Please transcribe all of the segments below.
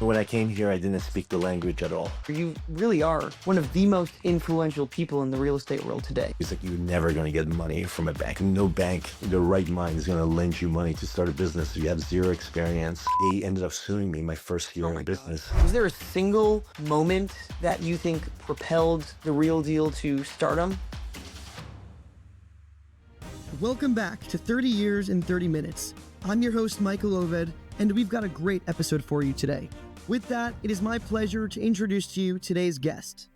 When I came here, I didn't speak the language at all. You really are one of the most influential people in the real estate world today. It's like you're never going to get money from a bank. No bank in their right mind is going to lend you money to start a business if you have zero experience. They ended up suing me my first year in business. Was there a single moment that you think propelled The Real Deal to stardom? Welcome back to 30 Years in 30 Minutes. I'm your host, Michael Oved, and we've got a great episode for you today. With that, it is my pleasure to introduce to you today's guest.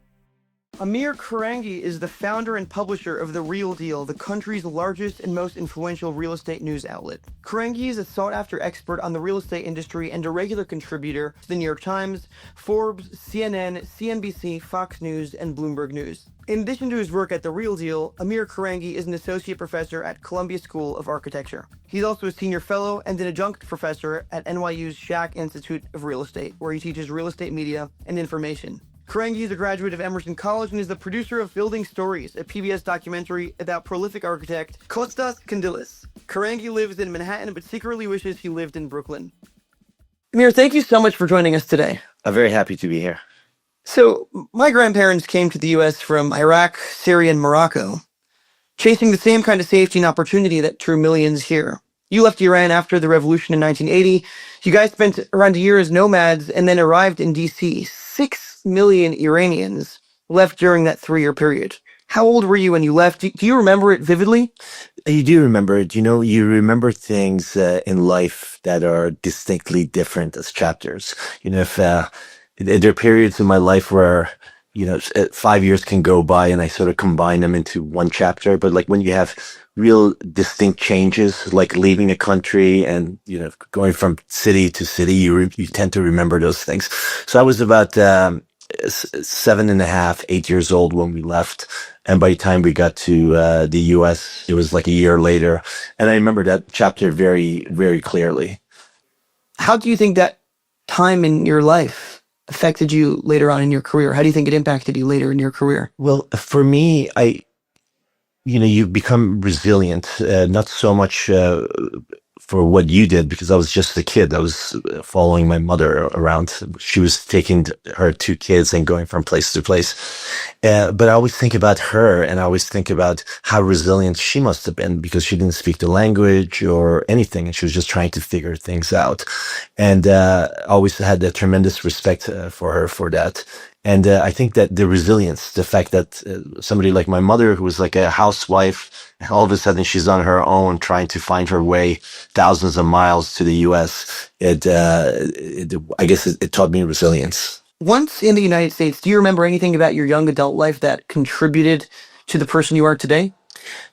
Amir Korangy is the founder and publisher of The Real Deal, the country's largest and most influential real estate news outlet. Korangy is a sought-after expert on the real estate industry and a regular contributor to the New York Times, Forbes, CNN, CNBC, Fox News, and Bloomberg News. In addition to his work at The Real Deal, Amir Korangy is an associate professor at Columbia School of Architecture. He's also a senior fellow and an adjunct professor at NYU's Schack Institute of Real Estate, where he teaches real estate media and information. Korangy is a graduate of Emerson College and is the producer of Building Stories, a PBS documentary about prolific architect Kostas Kondylis. Korangy lives in Manhattan but secretly wishes he lived in Brooklyn. Amir, thank you so much for joining us today. I'm very happy to be here. So, my grandparents came to the U.S. from Iraq, Syria, and Morocco, chasing the same kind of safety and opportunity that drew millions here. You left Iran after the revolution in 1980. You guys spent around a year as nomads and then arrived in D.C. 6 million Iranians left during that 3-year period. How old were you when you left? Do you remember it vividly? You do remember it. You remember things in life that are distinctly different as chapters. If there are periods in my life where 5 years can go by and I sort of combine them into one chapter. But like when you have real distinct changes, like leaving a country and going from city to city, you tend to remember those things. So I was about 7.5, 8 years old when we left. And by the time we got to the US, it was like a year later. And I remember that chapter very, very clearly. How do you think that time in your life affected you later on in your career? How do you think it impacted you later in your career? Well, for me, you become resilient, not so much for what you did, because I was just a kid. I was following my mother around. She was taking her 2 kids and going from place to place. But I always think about her, and I always think about how resilient she must have been, because she didn't speak the language or anything, and she was just trying to figure things out. And I always had a tremendous respect for her for that. And I think that the resilience, the fact that somebody like my mother, who was like a housewife, all of a sudden she's on her own trying to find her way thousands of miles to the U.S. I guess it taught me resilience. Once in the United States, do you remember anything about your young adult life that contributed to the person you are today?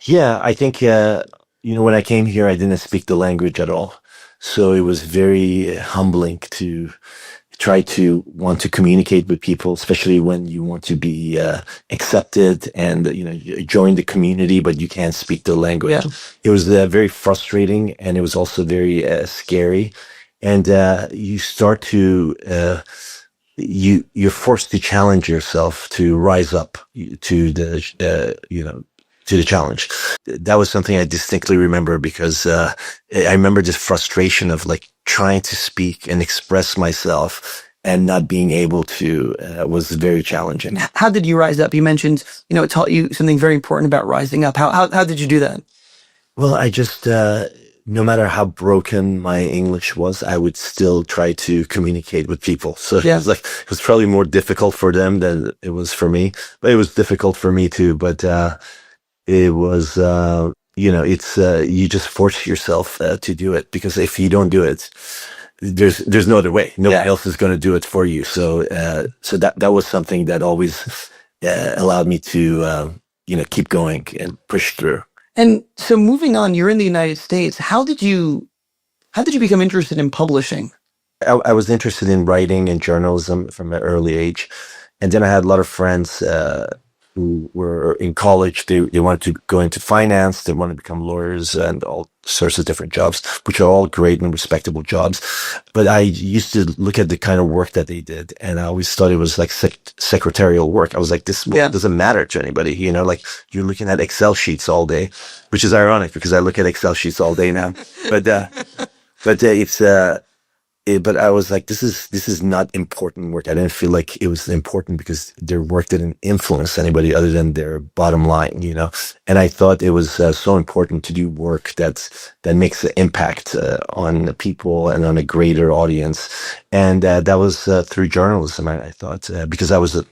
Yeah, I think, when I came here, I didn't speak the language at all. So it was very humbling to try to want to communicate with people, especially when you want to be accepted and, you join the community, but you can't speak the language. Yeah. It was very frustrating, and it was also very scary. And you start to, you're forced to challenge yourself to rise up to the challenge. That was something I distinctly remember, because I remember this frustration of like trying to speak and express myself and not being able to was very challenging. How did you rise up? You mentioned, it taught you something very important about rising up. How did you do that? Well, I just, no matter how broken my English was, I would still try to communicate with people. So Yeah. it was probably more difficult for them than it was for me, but it was difficult for me too. But it was, it's, you just force yourself to do it, because if you don't do it, there's no other way. Nobody else is going to do it for you. So that was something that always allowed me to, keep going and push through. And so moving on, you're in the United States. How did you become interested in publishing? I was interested in writing and journalism from an early age. And then I had a lot of friends who were in college. They wanted to go into finance. They wanted to become lawyers and all sorts of different jobs, which are all great and respectable jobs. But I used to look at the kind of work that they did, and I always thought it was like secretarial work. I was like, this work doesn't matter to anybody. Like you're looking at Excel sheets all day, which is ironic because I look at Excel sheets all day now. But it's but I was like, this is not important work. I didn't feel like it was important because their work didn't influence anybody other than their bottom line, you know. And I thought it was so important to do work that makes an impact on the people and on a greater audience. And that was through journalism. I thought because I was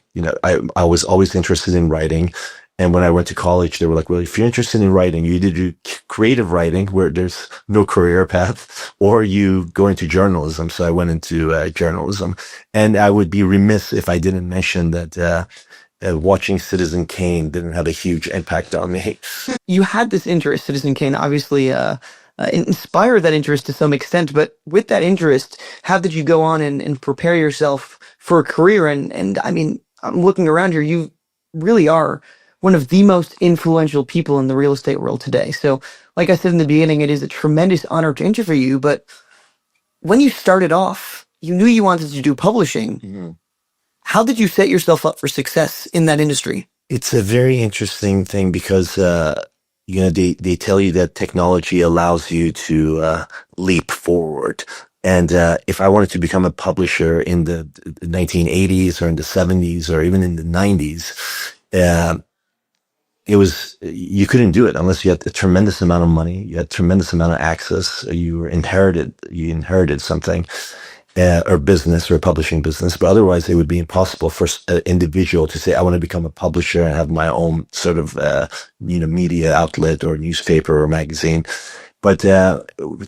I was always interested in writing. And when I went to college, they were like, well, if you're interested in writing, you either do creative writing where there's no career path, or you go into journalism. So I went into journalism. And I would be remiss if I didn't mention that watching Citizen Kane didn't have a huge impact on me. You had this interest. Citizen Kane obviously inspired that interest to some extent, but with that interest, how did you go on and prepare yourself for a career? And I mean, I'm looking around here, you really are one of the most influential people in the real estate world today. So, like I said in the beginning, it is a tremendous honor to interview you, but when you started off, you knew you wanted to do publishing. Mm-hmm. How did you set yourself up for success in that industry? It's a very interesting thing because, they tell you that technology allows you to leap forward. And if I wanted to become a publisher in the 1980s or in the 70s or even in the 90s, you couldn't do it unless you had a tremendous amount of money, you had a tremendous amount of access, you inherited something, or business or a publishing business. But otherwise, it would be impossible for an individual to say, I want to become a publisher and have my own sort of, media outlet or newspaper or magazine. But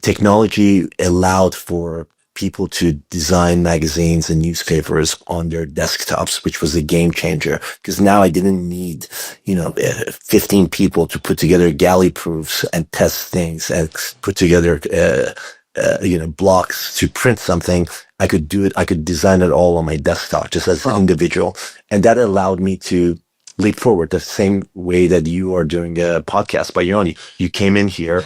technology allowed for people to design magazines and newspapers on their desktops, which was a game changer. Because now I didn't need, 15 people to put together galley proofs and test things and put together, blocks to print something. I could do it. I could design it all on my desktop just as an individual. And that allowed me to leap forward the same way that you are doing a podcast by your own. You came in here.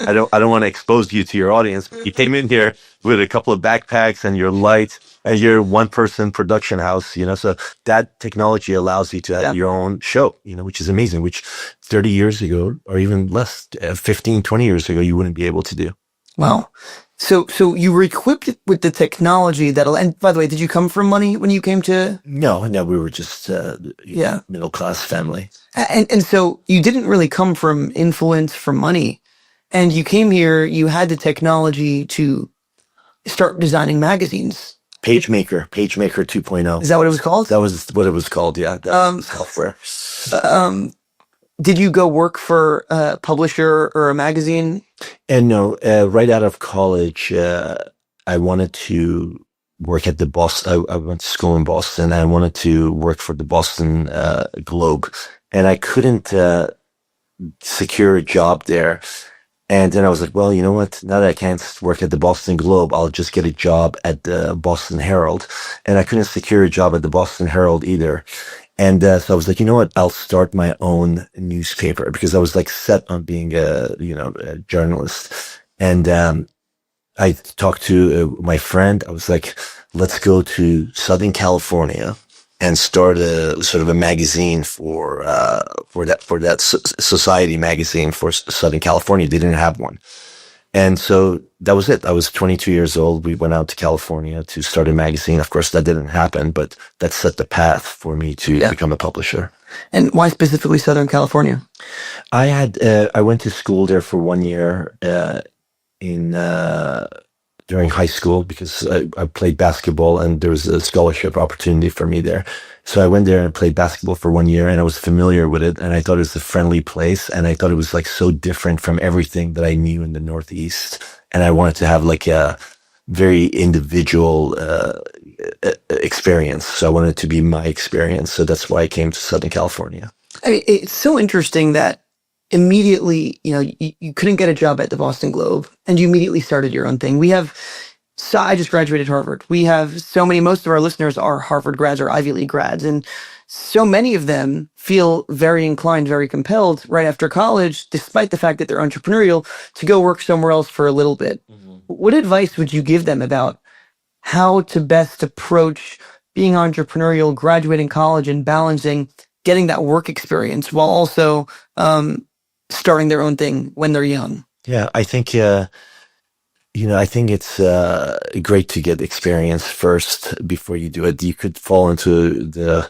I don't want to expose you to your audience. You came in here with a couple of backpacks and your lights and your one person production house, so that technology allows you to have your own show, which is amazing, which 30 years ago or even less, 15, 20 years ago, you wouldn't be able to do. Wow. So you were equipped with the technology and by the way, did you come from money when you came to? No, we were just middle-class family. And so you didn't really come from influence, from money. And you came here, you had the technology to start designing magazines. PageMaker 2.0. Is that what it was called? That was what it was called, yeah. Software. Did you go work for a publisher or a magazine? And no, right out of college, I wanted to work at the Boston. I went to school in Boston. I wanted to work for the Boston Globe, and I couldn't secure a job there. And then I was like, well, you know what? Now that I can't work at the Boston Globe, I'll just get a job at the Boston Herald. And I couldn't secure a job at the Boston Herald either. And so I was like, you know what? I'll start my own newspaper because I was like set on being a journalist. And I talked to my friend. I was like, let's go to Southern California and start a sort of a magazine for that society magazine for Southern California. They didn't have one. And so that was it. I was 22 years old. We went out to California to start a magazine. Of course, that didn't happen, but that set the path for me to become a publisher. And why specifically Southern California? I went to school there for 1 year during high school because I played basketball and there was a scholarship opportunity for me there. So I went there and played basketball for 1 year and I was familiar with it and I thought it was a friendly place and I thought it was like so different from everything that I knew in the Northeast. And I wanted to have like a very individual experience. So I wanted it to be my experience. So that's why I came to Southern California. I mean, it's so interesting that immediately, you couldn't get a job at the Boston Globe and you immediately started your own thing. I just graduated Harvard. Most of our listeners are Harvard grads or Ivy League grads. And so many of them feel very inclined, very compelled right after college, despite the fact that they're entrepreneurial, to go work somewhere else for a little bit. Mm-hmm. What advice would you give them about how to best approach being entrepreneurial, graduating college and balancing getting that work experience while also starting their own thing when they're young? Yeah, I think I think it's great to get experience first before you do it. You could fall into the,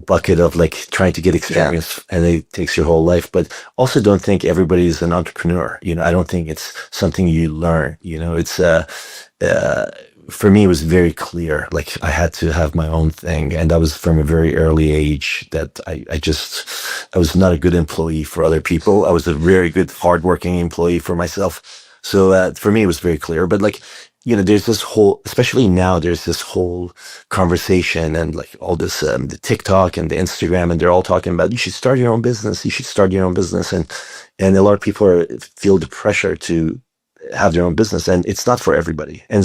bucket of like trying to get experience and it takes your whole life. But also don't think everybody's an entrepreneur. I don't think it's something you learn. It's uh, for me, it was very clear. Like I had to have my own thing, and that was from a very early age. That I was not a good employee for other people. I was a very good, hardworking employee for myself. So for me, it was very clear. But like, there's this whole, especially now, there's this whole conversation and like all this, the TikTok and the Instagram, and they're all talking about you should start your own business. You should start your own business, and a lot of people feel the pressure to have their own business, and it's not for everybody. And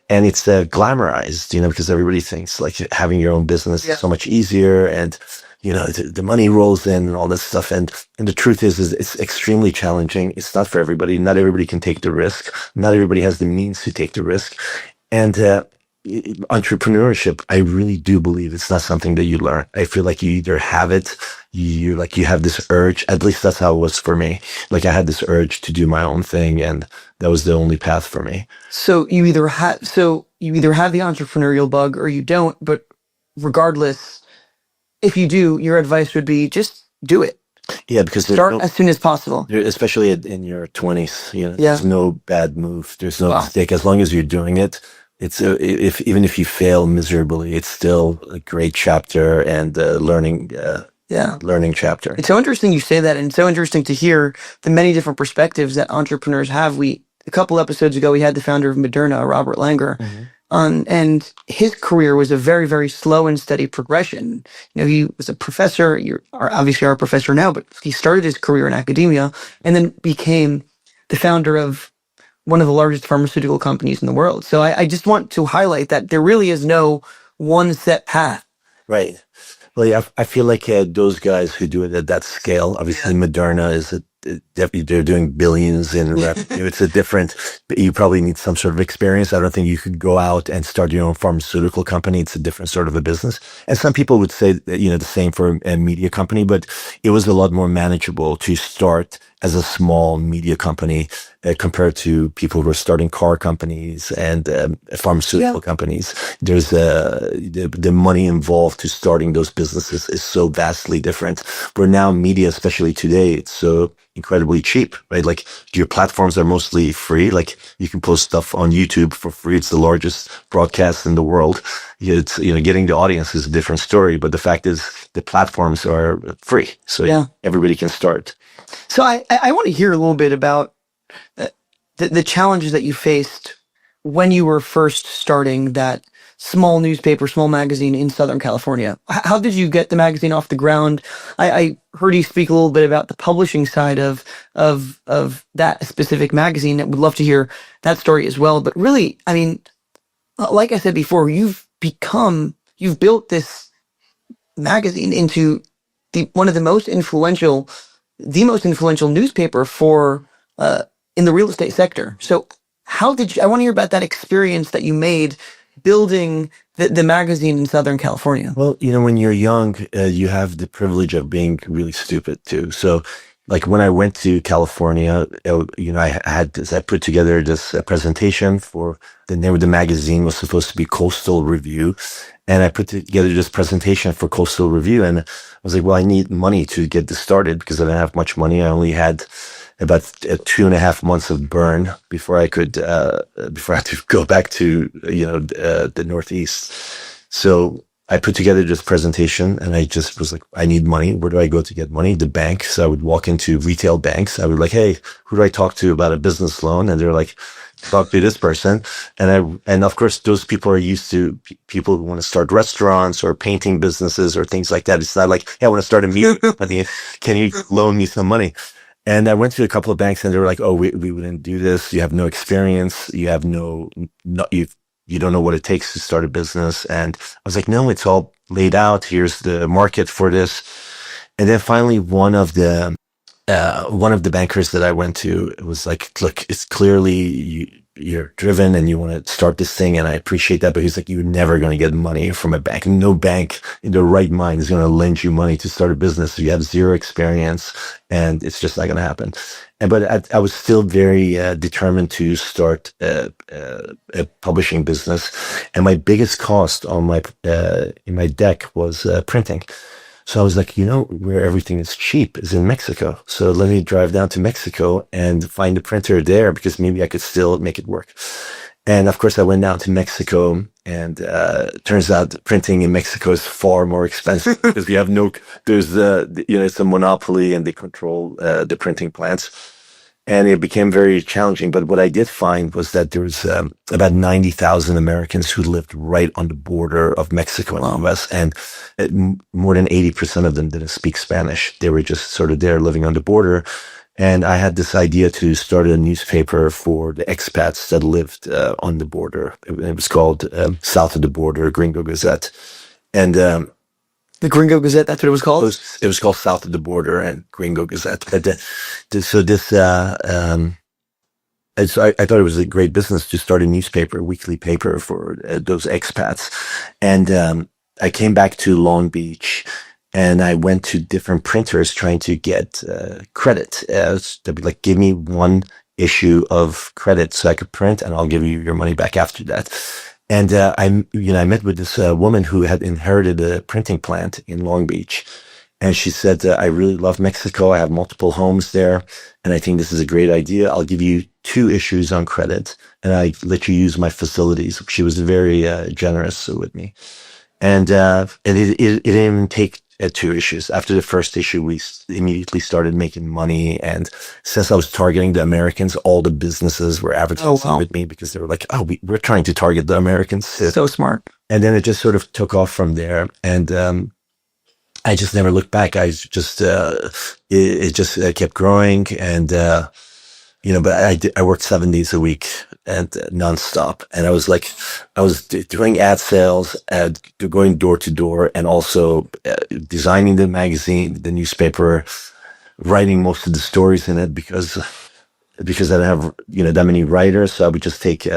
it's glamorized, because everybody thinks like having your own business is so much easier, and the money rolls in and all this stuff. And the truth is it's extremely challenging. It's not for everybody. Not everybody can take the risk. Not everybody has the means to take the risk. And entrepreneurship, I really do believe it's not something that you learn. I feel like you either have it, you have this urge. At least that's how it was for me. Like I had this urge to do my own thing, and that was the only path for me. So you either have the entrepreneurial bug or you don't, but regardless, if you do, your advice would be just do it. Yeah, because start as soon as possible. Especially in your 20s, Yeah. there's no bad move. There's no mistake. As long as you're doing it, it's even if you fail miserably, it's still a great chapter and learning chapter. It's so interesting you say that, and it's so interesting to hear the many different perspectives that entrepreneurs have. A couple episodes ago, we had the founder of Moderna, Robert Langer, and his career was a very, very slow and steady progression. He was a professor. You are obviously a professor now, but he started his career in academia and then became the founder of one of the largest pharmaceutical companies in the world. So I just want to highlight that there really is no one set path. Right. Well, yeah, I feel like those guys who do it at that scale, obviously Moderna they're doing billions in revenue. It's you probably need some sort of experience. I don't think you could go out and start your own pharmaceutical company. It's a different sort of a business. And some people would say, that, the same for a media company, but it was a lot more manageable to start as a small media company compared to people who are starting car companies and pharmaceutical companies. There's the money involved to starting those businesses is so vastly different. Where now media, especially today, it's so incredibly cheap, right? Like your platforms are mostly free. Like you can post stuff on YouTube for free. It's the largest broadcast in the world. It's, getting the audience is a different story, but the fact is the platforms are free. So everybody can start. So I want to hear a little bit about the challenges that you faced when you were first starting that small newspaper, small magazine in Southern California. How did you get the magazine off the ground? I heard you speak a little bit about the publishing side of that specific magazine. I would love to hear that story as well. But really, I mean, like I said before, you've built this magazine into one of the most influential newspaper for in the real estate sector. So I want to hear about that experience that you made building the magazine in Southern California. Well, when you're young, you have the privilege of being really stupid too. So like when I went to California, I put together this presentation for the name of the magazine was supposed to be Coastal Review. And I put together this presentation for Coastal Review. And I was like, well, I need money to get this started because I didn't have much money. I only had about 2.5 months of burn before I had to go back to, the Northeast. So I put together this presentation and I just was like, I need money. Where do I go to get money? The bank. So I would walk into retail banks. I would like, hey, who do I talk to about a business loan? And they're like, talk to this person. And of course, those people are used to people who want to start restaurants or painting businesses or things like that. It's not like, hey, I want to start a media company. Can you loan me some money? And I went to a couple of banks and they were like, oh, we wouldn't do this. You have no experience. You have you don't know what it takes to start a business. And I was like, no, it's all laid out. Here's the market for this. And then finally, one of the bankers that I went to was like, look, it's clearly you're driven and you want to start this thing, and I appreciate that. But he's like, you're never going to get money from a bank. No bank in their right mind is going to lend you money to start a business. So you have zero experience, and it's just not going to happen. But I was still very determined to start a publishing business, and my biggest cost on my in my deck was printing. So I was like, where everything is cheap is in Mexico. So let me drive down to Mexico and find a printer there, because maybe I could still make it work. And of course, I went down to Mexico, and turns out printing in Mexico is far more expensive because we have it's a monopoly, and they control the printing plants. And it became very challenging. But what I did find was that there was about 90,000 Americans who lived right on the border of Mexico and the US. And more than 80% of them didn't speak Spanish. They were just sort of there living on the border. And I had this idea to start a newspaper for the expats that lived on the border. It was called South of the Border, Gringo Gazette. And The Gringo Gazette, that's what it was called? it was called South of the Border and Gringo Gazette. But so I thought it was a great business to start a newspaper, a weekly paper for those expats. And I came back to Long Beach, and I went to different printers trying to get credit. They'd be like, give me one issue of credit so I could print, and I'll give you your money back after that. And I met with this woman who had inherited a printing plant in Long Beach. And she said, I really love Mexico. I have multiple homes there, and I think this is a great idea. I'll give you 2 issues on credit, and I let you use my facilities. She was very generous with me. And it didn't even take 2 issues. After the first issue, we immediately started making money. And since I was targeting the Americans, all the businesses were advertising with me, because they were like, oh, we're trying to target the Americans. So smart. And then it just sort of took off from there. And I just never looked back. I just, it just kept growing. And, but I worked 7 days a week and nonstop. And I was doing ad sales, going door to door, and also designing the magazine, the newspaper, writing most of the stories in it, because I didn't have, that many writers. So I would just take,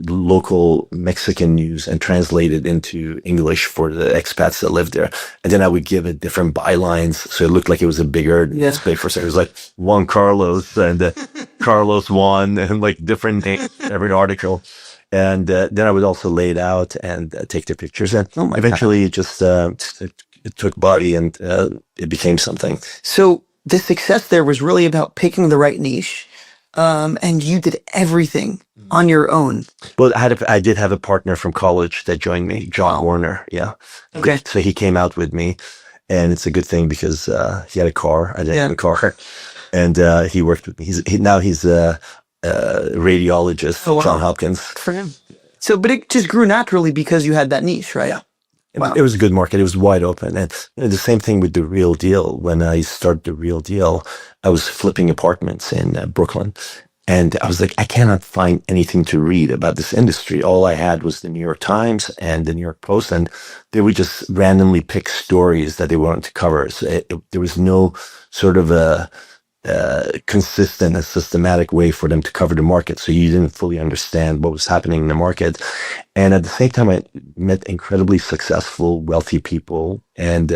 local Mexican news and translate it into English for the expats that lived there. And then I would give it different bylines, so it looked like it was a bigger newspaper. So it was like Juan Carlos and Carlos Juan, and like different names every article. And then I would also lay it out and take the pictures. And eventually it just it took body, and it became something. So the success there was really about picking the right niche. And you did everything on your own. Well, I did have a partner from college that joined me, John Warner. Yeah. Okay. So he came out with me, and it's a good thing because he had a car. I didn't have a car, and he worked with me. Now he's a radiologist, John Hopkins. For him. So, but it just grew naturally because you had that niche, right? Yeah. Wow. It was a good market. It was wide open. And the same thing with The Real Deal. When I started The Real Deal, I was flipping apartments in Brooklyn. And I was like, I cannot find anything to read about this industry. All I had was the New York Times and the New York Post. And they would just randomly pick stories that they wanted to cover. So there was no sort of a consistent and systematic way for them to cover the market. So you didn't fully understand what was happening in the market. And at the same time, I met incredibly successful, wealthy people, and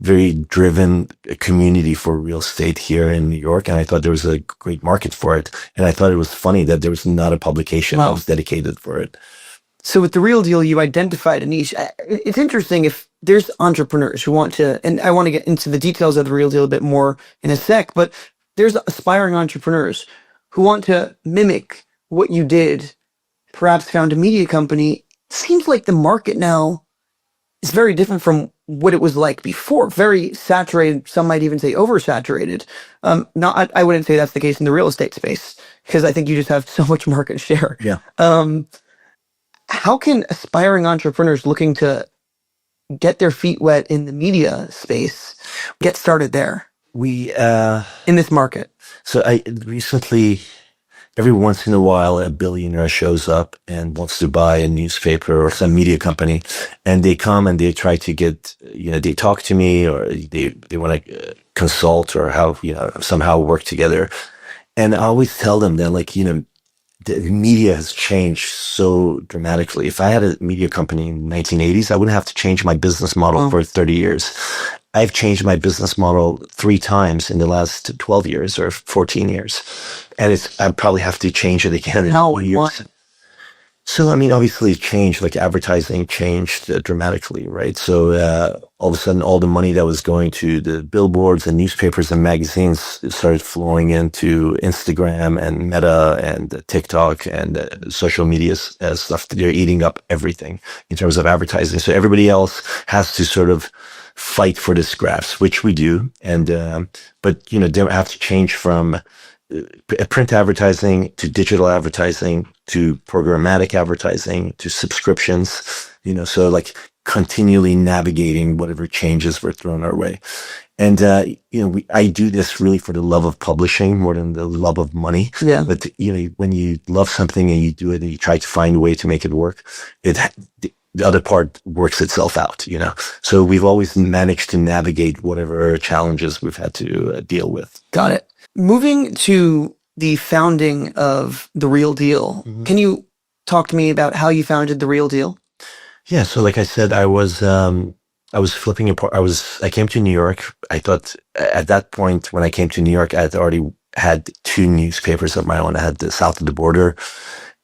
very driven community for real estate here in New York. And I thought there was a great market for it. And I thought it was funny that there was not a publication that was dedicated for it. So with The Real Deal, you identified a niche. It's interesting if there's entrepreneurs who want to, and I want to get into the details of The Real Deal a bit more in a sec, but there's aspiring entrepreneurs who want to mimic what you did, perhaps found a media company. Seems like the market now is very different from what it was like before. Very saturated. Some might even say oversaturated. I wouldn't say that's the case in the real estate space, because I think you just have so much market share. Yeah. How can aspiring entrepreneurs looking to get their feet wet in the media space get started there? In this market. So I recently, every once in a while, a billionaire shows up and wants to buy a newspaper or some media company, and they come and they try to get, they talk to me, or they want to consult, or how, somehow work together. And I always tell them that, like, the media has changed so dramatically. If I had a media company in the 1980s, I wouldn't have to change my business model for 30 years. I've changed my business model 3 times in the last 12 years or 14 years. And I probably have to change it again in 2 years. So, I mean, obviously it changed, like advertising changed dramatically, right? So, all of a sudden, all the money that was going to the billboards and newspapers and magazines started flowing into Instagram and Meta and TikTok and social media stuff. They're eating up everything in terms of advertising. So everybody else has to sort of fight for the scraps, which we do. And, but, you know, they have to change from print advertising to digital advertising to programmatic advertising to subscriptions, you know, so like continually navigating whatever changes were thrown our way. And, you know, I do this really for the love of publishing more than the love of money. Yeah. But, you know, when you love something and you do it and you try to find a way to make it work, the other part works itself out, you know. So we've always managed to navigate whatever challenges we've had to deal with. Got it. Moving to the founding of The Real Deal, can you talk to me about how you founded The Real Deal? Yeah, so like I said, I was flipping apart. I came to New York. I thought at that point when I came to New York, I had already had 2 newspapers of my own. I had the South of the Border,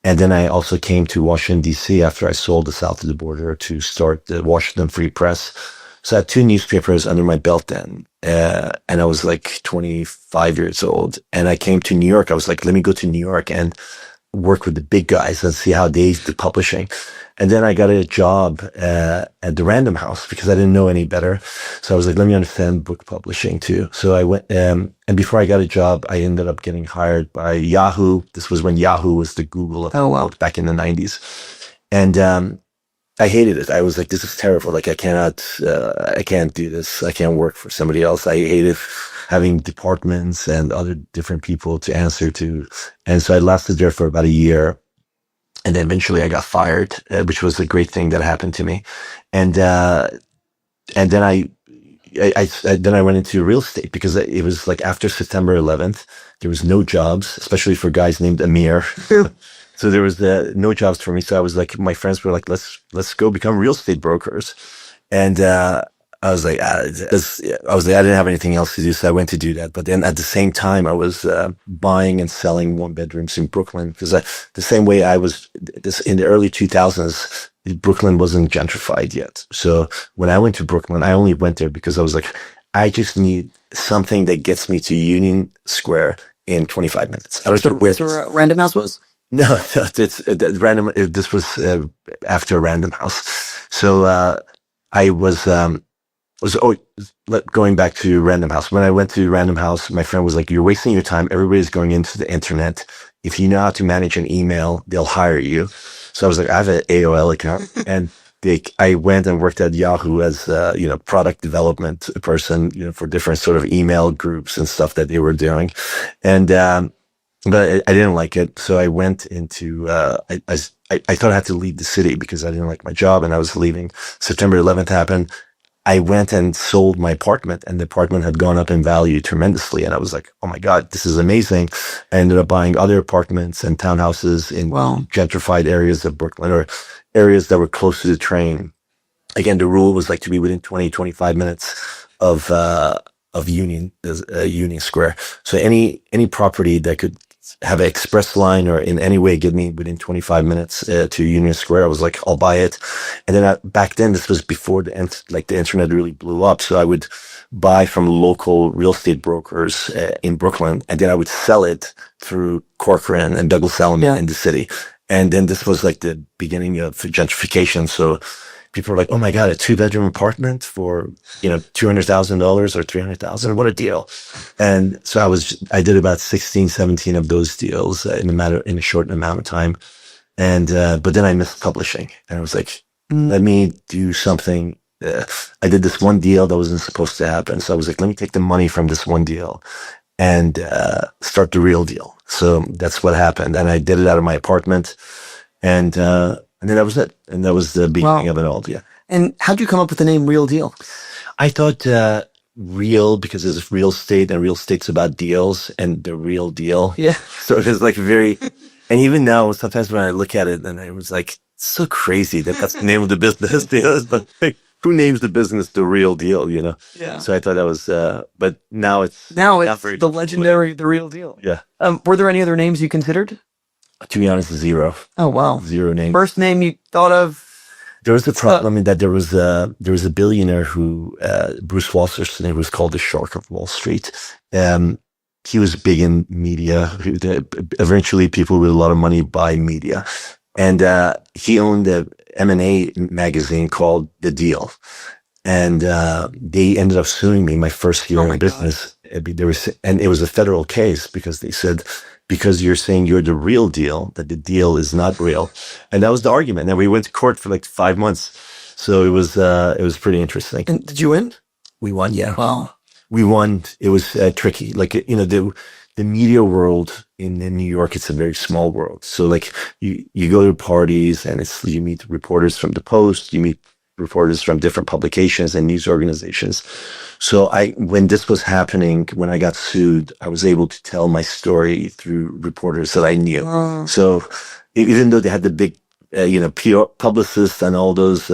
and then I also came to Washington, D.C. after I sold the South of the Border to start the Washington Free Press. So I had 2 newspapers under my belt then. And I was like 25 years old. And I came to New York. I was like, let me go to New York and work with the big guys and see how they do publishing. And then I got a job at the Random House because I didn't know any better. So I was like, let me understand book publishing too. So I went, and before I got a job, I ended up getting hired by Yahoo. This was when Yahoo was the Google of the world back in the 90s. And I hated it. I was like, this is terrible. Like, I can't do this. I can't work for somebody else. I hated having departments and other different people to answer to. And so I lasted there for about a year. And then eventually I got fired, which was a great thing that happened to me. And then I went into real estate because it was like after September 11th, there was no jobs, especially for guys named Amir. So there was no jobs for me. So I was like, my friends were like, let's go become real estate brokers. And, I was like, I didn't have anything else to do. So I went to do that. But then at the same time, I was, buying and selling 1-bedrooms in Brooklyn because the same way I was in the early 2000s, Brooklyn wasn't gentrified yet. So when I went to Brooklyn, I only went there because I was like, I just need something that gets me to Union Square in 25 minutes. I don't know where Random House was? No, it's random. This was after Random House. So I was going back to Random House. When I went to Random House, my friend was like, "You're wasting your time. Everybody's going into the internet. If you know how to manage an email, they'll hire you." So I was like, "I have an AOL account," and I went and worked at Yahoo as product development person, for different sort of email groups and stuff that they were doing, and. But I didn't like it, so I went into. I thought I had to leave the city because I didn't like my job, and I was leaving. September 11th happened. I went and sold my apartment, and the apartment had gone up in value tremendously. And I was like, "Oh my God, this is amazing!" I ended up buying other apartments and townhouses in gentrified areas of Brooklyn or areas that were close to the train. Again, the rule was like to be within 20, 25 minutes of Union Square. So any property that could have an express line or in any way get me within 25 minutes to Union Square, I was like, I'll buy it. And then back then, this was before the internet really blew up. So I would buy from local real estate brokers in Brooklyn, and then I would sell it through Corcoran and Douglas Elliman in the city. And then this was like the beginning of gentrification. So people were like, "Oh my God, a 2-bedroom apartment for, $200,000 or $300,000. What a deal." And so I did about 16, 17 of those deals in a short amount of time. And, but then I missed publishing, and I was like, let me do something. I did this one deal that wasn't supposed to happen. So I was like, let me take the money from this one deal and, start the real deal. So that's what happened. And I did it out of my apartment, and then that was it. And that was the beginning of it all. Yeah. And how'd you come up with the name Real Deal? I thought real because it's real estate, and real estate's about deals and the real deal. Yeah. So it was like very, And even now, sometimes when I look at it, and I was like, it's so crazy that that's the name of the business. But like, who names the business The Real Deal? Yeah. So I thought that was, but now it's Now not it's very, the legendary, the real deal. yeah. Were there any other names you considered? To be honest, zero, Oh, wow. zero names. First name you thought of? There was a problem in that there was a billionaire who Bruce Wasserstein, who was called the Shark of Wall Street. He was big in media. Eventually, people with a lot of money buy media, and he owned a M&A magazine called The Deal, and they ended up suing me my first year Oh my in business. And it was a federal case because they said, because you're saying you're the real deal, that the deal is not real. And that was the argument. And we went to court for like 5 months. So it was pretty interesting. And did you win? We won, yeah. Wow. We won. It was tricky. Like, the media world in New York, it's a very small world. So like you go to parties and you meet reporters from the Post, you meet reporters from different publications and news organizations. So when this was happening, when I got sued, I was able to tell my story through reporters that I knew. So even though they had the big, PR publicists and all those,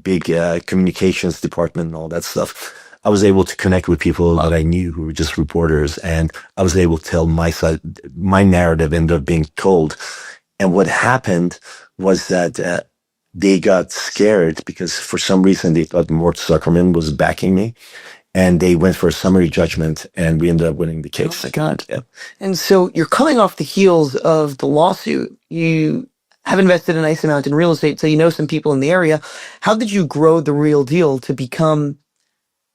big communications department and all that stuff, I was able to connect with people that I knew who were just reporters, and I was able to tell my side. My narrative ended up being told. And what happened was that they got scared because for some reason they thought Mort Zuckerman was backing me, and they went for a summary judgment, and we ended up winning the case. Oh my God. Yeah. And so you're coming off the heels of the lawsuit. You have invested a nice amount in real estate, so you know some people in the area. How did you grow The Real Deal to become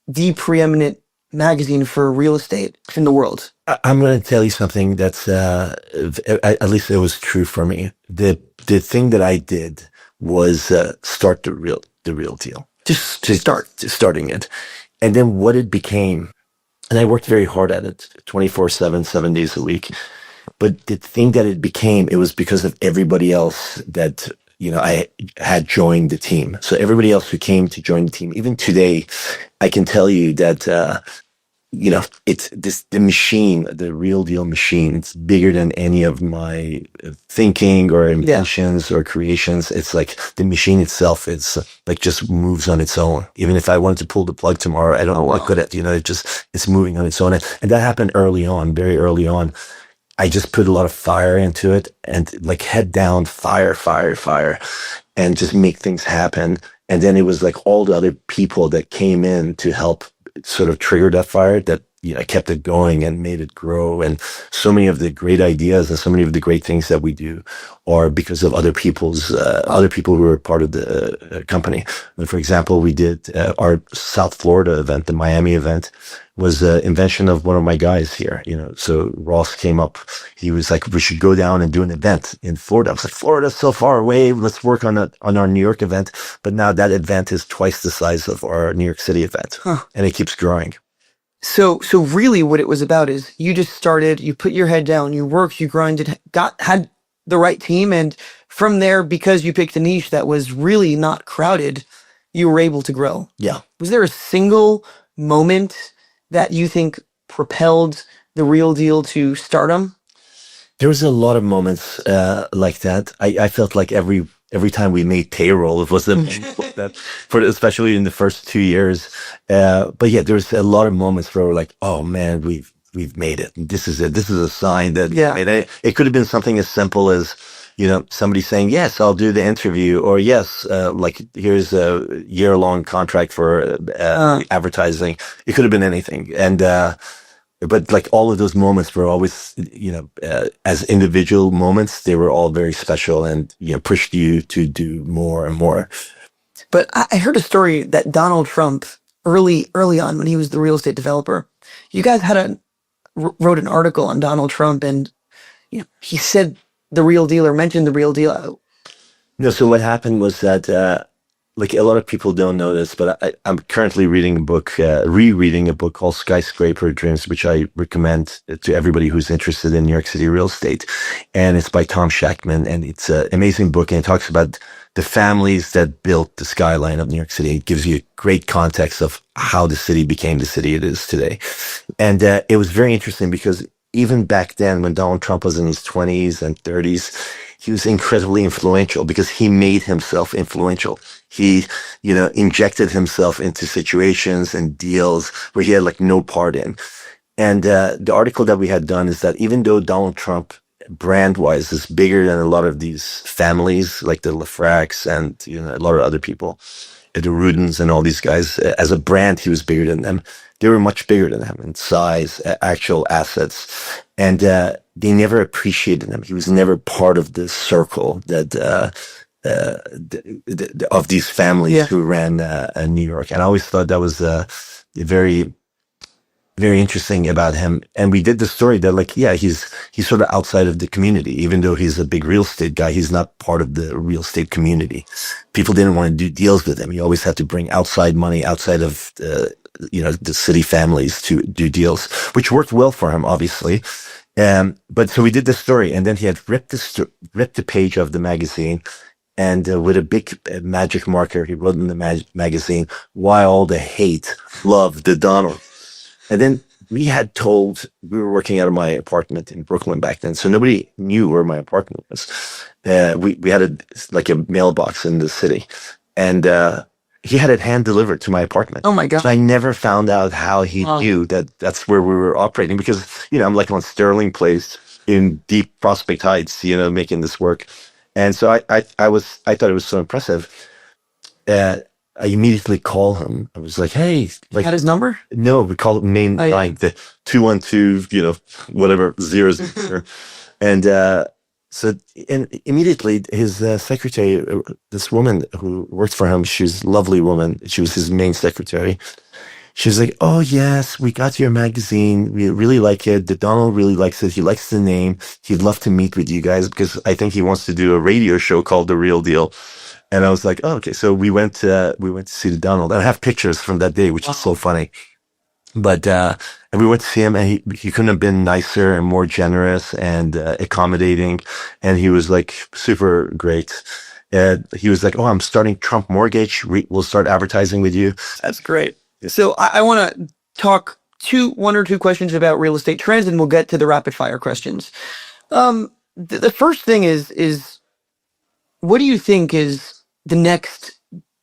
the preeminent magazine for real estate in the world? I'm going to tell you something that's, at least it was true for me. The thing that I did was start the real deal. Just to starting it. And then what it became, and I worked very hard at it, 24/7, 7 days a week. But the thing that it became, it was because of everybody else that, I had joined the team. So everybody else who came to join the team, even today, I can tell you that, it's the machine, the Real Deal machine. It's bigger than any of my thinking or inventions or creations. It's like the machine itself. It's like just moves on its own. Even if I wanted to pull the plug tomorrow, I don't know what could it. It's moving on its own. And that happened early on, very early on. I just put a lot of fire into it and like head down, fire, and just make things happen. And then it was like all the other people that came in to help sort of trigger that fire that kept it going and made it grow. And so many of the great ideas and so many of the great things that we do are because of other people who were part of the company. And for example, we did our South Florida event, the Miami event, was an invention of one of my guys here. So Ross came up. He was like, "We should go down and do an event in Florida." I was like, "Florida's so far away. Let's work on our New York event." But now that event is twice the size of our New York City event, and it keeps growing. So really what it was about is you just started, you put your head down, you worked, you grinded, had the right team. And from there, because you picked a niche that was really not crowded, you were able to grow. Yeah. Was there a single moment that you think propelled The Real Deal to stardom? There was a lot of moments like that. I felt like every time we made payroll, it was that especially in the first 2 years. But yeah, there was a lot of moments where we're like, "Oh man, we've made it. This is it. This is a sign that." Yeah. It could have been something as simple as somebody saying, "Yes, I'll do the interview," or "Yes, like here's a year-long contract for advertising." It could have been anything, and. But like all of those moments were always, as individual moments, they were all very special and, pushed you to do more and more. But I heard a story that Donald Trump, early on when he was the real estate developer, you guys wrote an article on Donald Trump, and he said The Real Deal or mentioned The Real Deal. No, so what happened was that like a lot of people don't know this, but I'm currently reading a book, rereading a book called Skyscraper Dreams, which I recommend to everybody who's interested in New York City real estate. And it's by Tom Shackman, and it's an amazing book, and it talks about the families that built the skyline of New York City. It gives you great context of how the city became the city it is today. And it was very interesting because even back then when Donald Trump was in his 20s and 30s, he was incredibly influential because he made himself influential. He, injected himself into situations and deals where he had like no part in. And the article that we had done is that even though Donald Trump brand-wise is bigger than a lot of these families, like the Lafracs and a lot of other people, the Rudins and all these guys, as a brand, he was bigger than them. They were much bigger than him in size, actual assets, and they never appreciated him. He was never part of the circle that of these families who ran New York. And I always thought that was very, very interesting about him. And we did the story that, like, yeah, he's sort of outside of the community. Even though he's a big real estate guy, he's not part of the real estate community. People didn't want to do deals with him. He always had to bring outside money outside of the city families to do deals, which worked well for him, obviously. But so we did this story, and then he had ripped the page of the magazine, and with a big magic marker, he wrote in the magazine, "Why all the hate, love the Donald." And then we were working out of my apartment in Brooklyn back then, so nobody knew where my apartment was. We had a mailbox in the city, and he had it hand delivered to my apartment. Oh my God. So I never found out how he knew that that's where we were operating, because, I'm like on Sterling Place in deep Prospect Heights, making this work. And so I thought it was so impressive. I immediately call him. I was like, "Hey, like, Had his number?" No, we call it main line, the 212, whatever zeros. And immediately his secretary, this woman who worked for him, she was a lovely woman. She was his main secretary. She was like, "Oh yes, we got your magazine. We really like it. The Donald really likes it. He likes the name. He'd love to meet with you guys because I think he wants to do a radio show called The Real Deal." And I was like, "Oh, okay." So we went to see the Donald, and I have pictures from that day, which is so funny. But and we went to see him, and he couldn't have been nicer and more generous and accommodating, and he was like super great. He was like, "Oh, I'm starting Trump Mortgage. We'll start advertising with you." That's great. So I want to talk one or two questions about real estate trends, and we'll get to the rapid fire questions. The first thing is what do you think is the next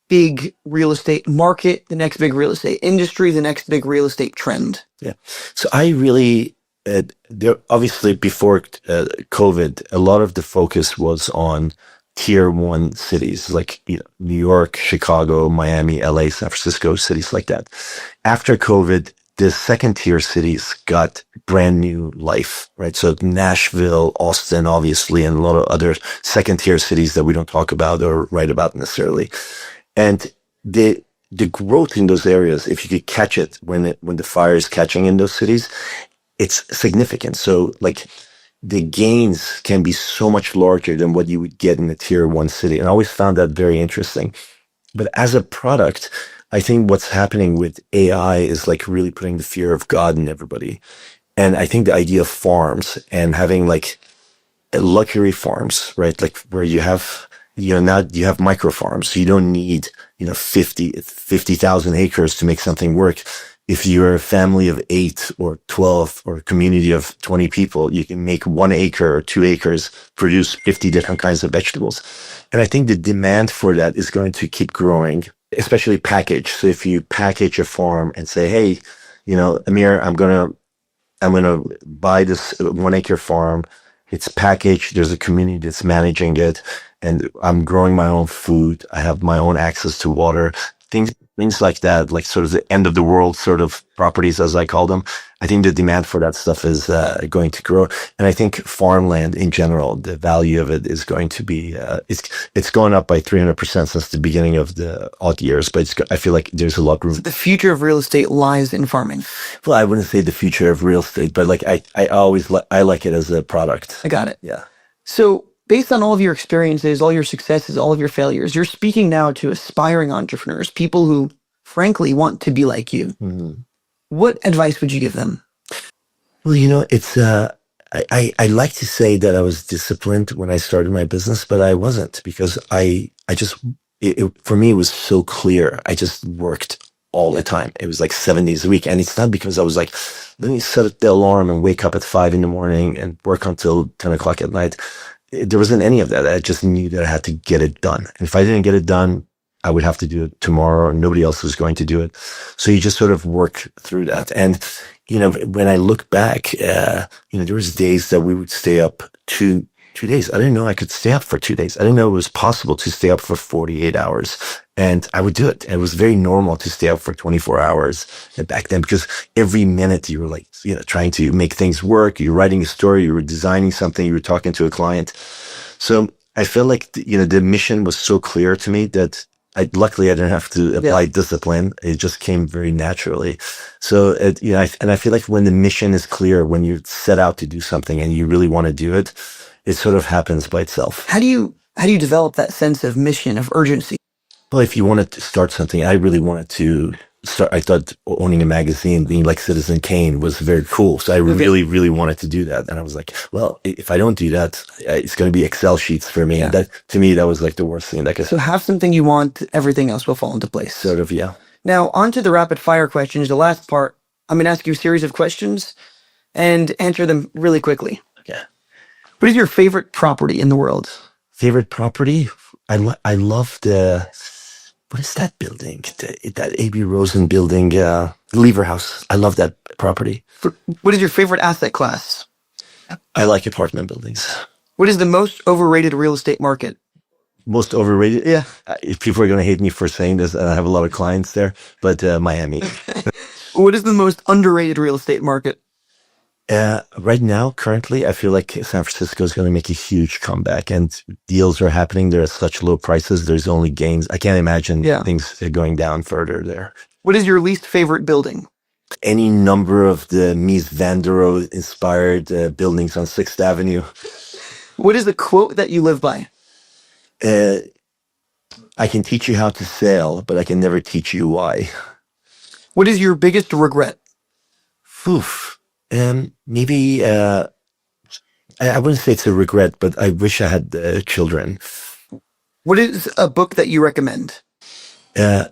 big real estate market, the next big real estate industry, the next big real estate trend? Yeah. So I really, there obviously before COVID, a lot of the focus was on tier one cities like New York, Chicago, Miami, LA, San Francisco, cities like that. After COVID, the second tier cities got brand new life, right? So Nashville, Austin, obviously, and a lot of other second tier cities that we don't talk about or write about necessarily. And the growth in those areas, if you could catch it when the fire is catching in those cities, it's significant. So like the gains can be so much larger than what you would get in a tier one city. And I always found that very interesting. But as a product, I think what's happening with AI is like really putting the fear of God in everybody. And I think the idea of farms and having like luxury farms, right? Like where you have, now you have micro farms. So you don't need, 50,000 acres to make something work. If you're a family of 8 or 12 or a community of 20 people, you can make 1 acre or 2 acres, produce 50 different kinds of vegetables. And I think the demand for that is going to keep growing, especially package. So if you package a farm and say, "Hey, Amir, I'm going to buy this 1 acre farm. It's packaged. There's a community that's managing it. And I'm growing my own food. I have my own access to water." Things like that, like sort of the end of the world sort of properties, as I call them. I think the demand for that stuff is going to grow. And I think farmland in general, the value of it is going to be, it's gone up by 300% since the beginning of the odd years, but I feel like there's a lot of room. So the future of real estate lies in farming. Well, I wouldn't say the future of real estate, but like I like it as a product. I got it. Yeah. So based on all of your experiences, all your successes, all of your failures, you're speaking now to aspiring entrepreneurs, people who frankly want to be like you. Mm-hmm. What advice would you give them? Well, it's, I like to say that I was disciplined when I started my business, but I wasn't, because for me, it was so clear. I just worked all the time. It was like 7 days a week. And it's not because I was like, let me set the alarm and wake up at 5 in the morning and work until 10 o'clock at night. There wasn't any of that. I just knew that I had to get it done. And if I didn't get it done, I would have to do it tomorrow, or nobody else was going to do it. So you just sort of work through that. And, when I look back, there was days that we would stay up 2 days. I didn't know I could stay up for 2 days. I didn't know it was possible to stay up for 48 hours. And I would do it. It was very normal to stay up for 24 hours back then, because every minute you were like, trying to make things work. You're writing a story, you were designing something, you were talking to a client. So I felt like, the mission was so clear to me that luckily I didn't have to apply discipline. It just came very naturally. So, I feel like when the mission is clear, when you set out to do something and you really want to do it, it sort of happens by itself. How do you develop that sense of mission, of urgency? Well, if you wanted to start something, I really wanted to start. I thought owning a magazine, being like Citizen Kane, was very cool. So I really, really wanted to do that. And I was like, well, if I don't do that, it's going to be Excel sheets for me. Yeah. And that, to me, that was like the worst thing that could. So have something you want, everything else will fall into place. Sort of, yeah. Now, on to the rapid fire questions. The last part, I'm going to ask you a series of questions and answer them really quickly. Okay. What is your favorite property in the world? Favorite property? I love what is that building? That A.B. Rosen building, Lever House. I love that property. What is your favorite asset class? I like apartment buildings. What is the most overrated real estate market? Most overrated? Yeah. If people are going to hate me for saying this, and I have a lot of clients there, but Miami. What is the most underrated real estate market? Right now, currently, I feel like San Francisco is going to make a huge comeback, and deals are happening. They're at such low prices. There's only gains. I can't imagine things going down further there. What is your least favorite building? Any number of the Mies van der Rohe inspired buildings on 6th Avenue. What is the quote that you live by? I can teach you how to sail, but I can never teach you why. What is your biggest regret? Oof. Maybe, I wouldn't say it's a regret, but I wish I had children. What is a book that you recommend? I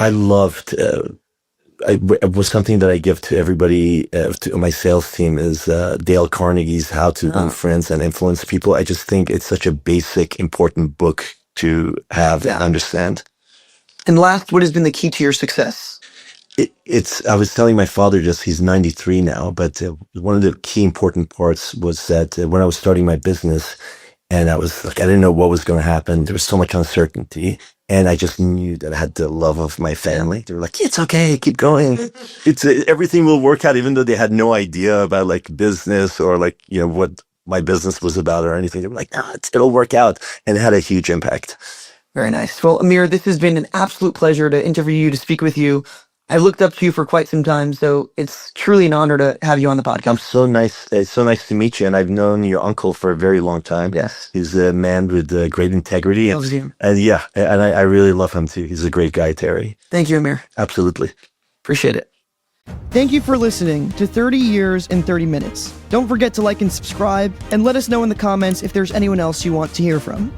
loved, it was something that I give to everybody, to my sales team, is Dale Carnegie's How to Win Friends and Influence People. I just think it's such a basic, important book to have and understand. And last, what has been the key to your success? I was telling my father he's 93 now, but one of the key important parts was that when I was starting my business, and I was like, I didn't know what was going to happen. There was so much uncertainty. And I just knew that I had the love of my family. They were like, it's okay, keep going. Everything will work out, even though they had no idea about like business or like, what my business was about or anything. They were like, no, it'll work out. And it had a huge impact. Very nice. Well, Amir, this has been an absolute pleasure to interview you, to speak with you. I've looked up to you for quite some time, so it's truly an honor to have you on the podcast. I'm so nice. It's so nice to meet you. And I've known your uncle for a very long time. Yes. He's a man with great integrity. Loves you. And I really love him too. He's a great guy, Terry. Thank you, Amir. Absolutely. Appreciate it. Thank you for listening to 30 Years in 30 Minutes. Don't forget to like and subscribe, and let us know in the comments if there's anyone else you want to hear from.